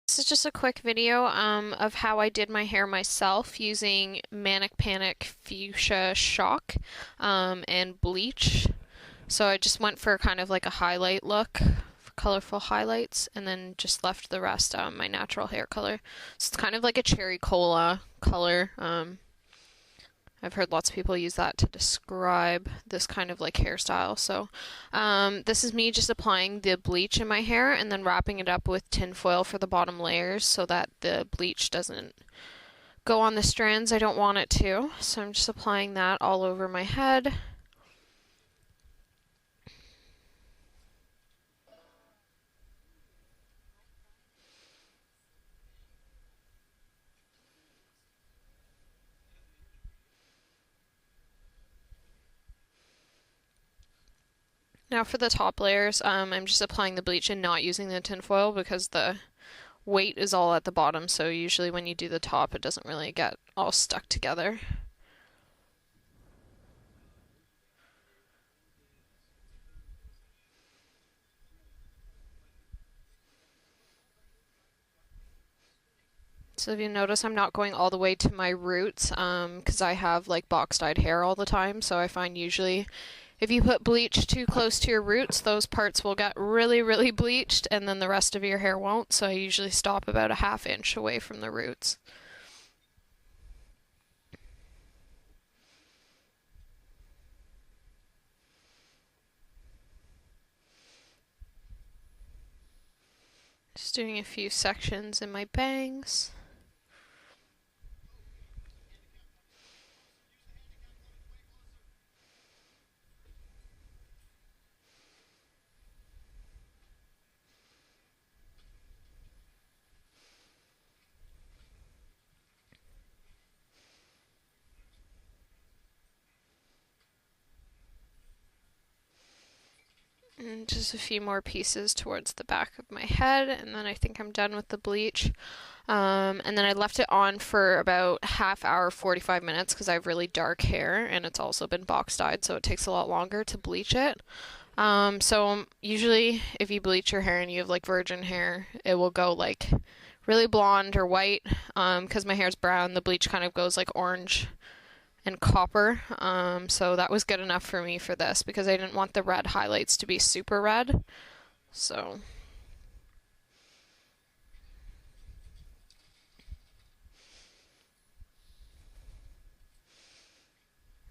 This is just a quick video of how I did my hair myself using Manic Fuchsia Shock and bleach. So I just went for kind of like a highlight look, for colorful highlights, and then just left the rest my natural hair color. So it's kind of like a cherry cola color. I've heard lots of people use that to describe this kind of like hairstyle. So this is me just applying the bleach in my hair and then wrapping it up with tinfoil for the bottom layers so that the bleach doesn't go on the strands I don't want it to. So I'm just applying that all over my head. Now for the top layers, I'm just applying the bleach and not using the tinfoil because the weight is all at the bottom, so usually when you do the top it doesn't really get all stuck together. So if you notice, I'm not going all the way to my roots because I have like box-dyed hair all the time, so I find usually if you put bleach too close to your roots, those parts will get really bleached and then the rest of your hair won't, so I usually stop about a ½ inch away from the roots. Just doing a few sections in my bangs. And just a few more pieces towards the back of my head, and then I think I'm done with the bleach. And then I left it on for about ½ hour, 45 minutes, because I have really dark hair, and it's also been box dyed, so it takes a lot longer to bleach it. So usually if you bleach your hair and you have like virgin hair, it will go like really blonde or white. Because my hair's brown, the bleach kind of goes like orange and copper, so that was good enough for me for this because I didn't want the red highlights to be super red. So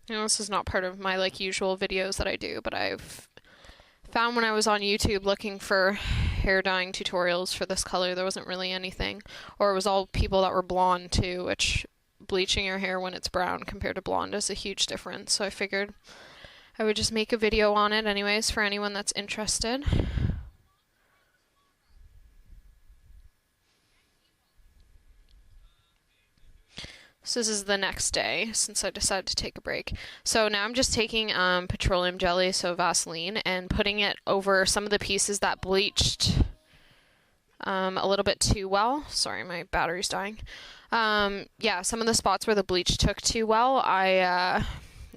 this is not part of my like usual videos that I do, but I've found when I was on YouTube looking for hair dyeing tutorials for this color, there wasn't really anything, or it was all people that were blonde too, which bleaching your hair when it's brown compared to blonde is a huge difference. So I figured I would just make a video on it anyways for anyone that's interested. So this is the next day since I decided to take a break. So now I'm just taking petroleum jelly, so Vaseline, and putting it over some of the pieces that bleached a little bit too well. Sorry, my battery's dying. Yeah, some of the spots where the bleach took too well, I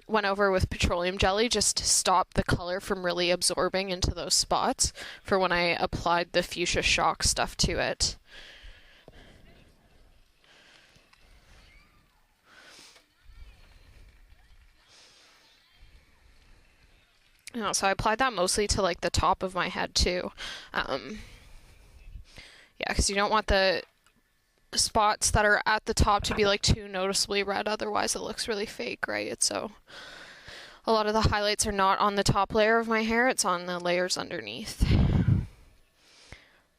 went over with petroleum jelly just to stop the color from really absorbing into those spots for when I applied the fuchsia shock stuff to it. So I applied that mostly to like the top of my head too. Yeah, because you don't want the spots that are at the top to be like too noticeably red, otherwise it looks really fake, right? So a lot of the highlights are not on the top layer of my hair, it's on the layers underneath.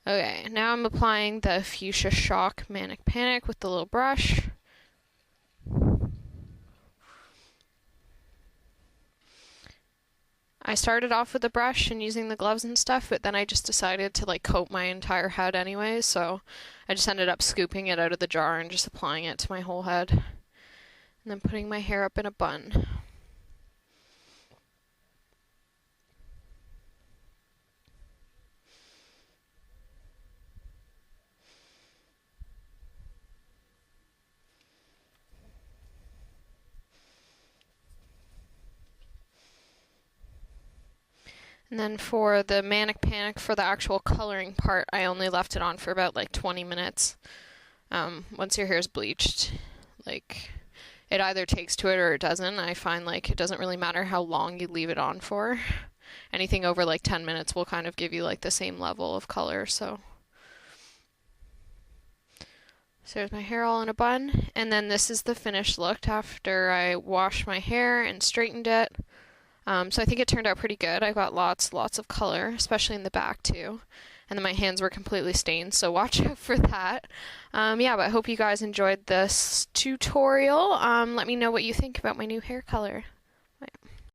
Okay, now I'm applying the Fuchsia Shock Manic Panic with the little brush. I started off with the brush and using the gloves and stuff, but then I just decided to like coat my entire head anyway, so I just ended up scooping it out of the jar and just applying it to my whole head. And then putting my hair up in a bun. And then for the Manic Panic, for the actual coloring part, I only left it on for about like 20 minutes. Once your hair is bleached, like it either takes to it or it doesn't. I find like it doesn't really matter how long you leave it on for. Anything over like 10 minutes will kind of give you like the same level of color. So there's my hair all in a bun. And then this is the finished look after I washed my hair and straightened it. So I think it turned out pretty good. I got lots of color, especially in the back too. And then my hands were completely stained, so watch out for that. Yeah, but I hope you guys enjoyed this tutorial. Let me know what you think about my new hair color.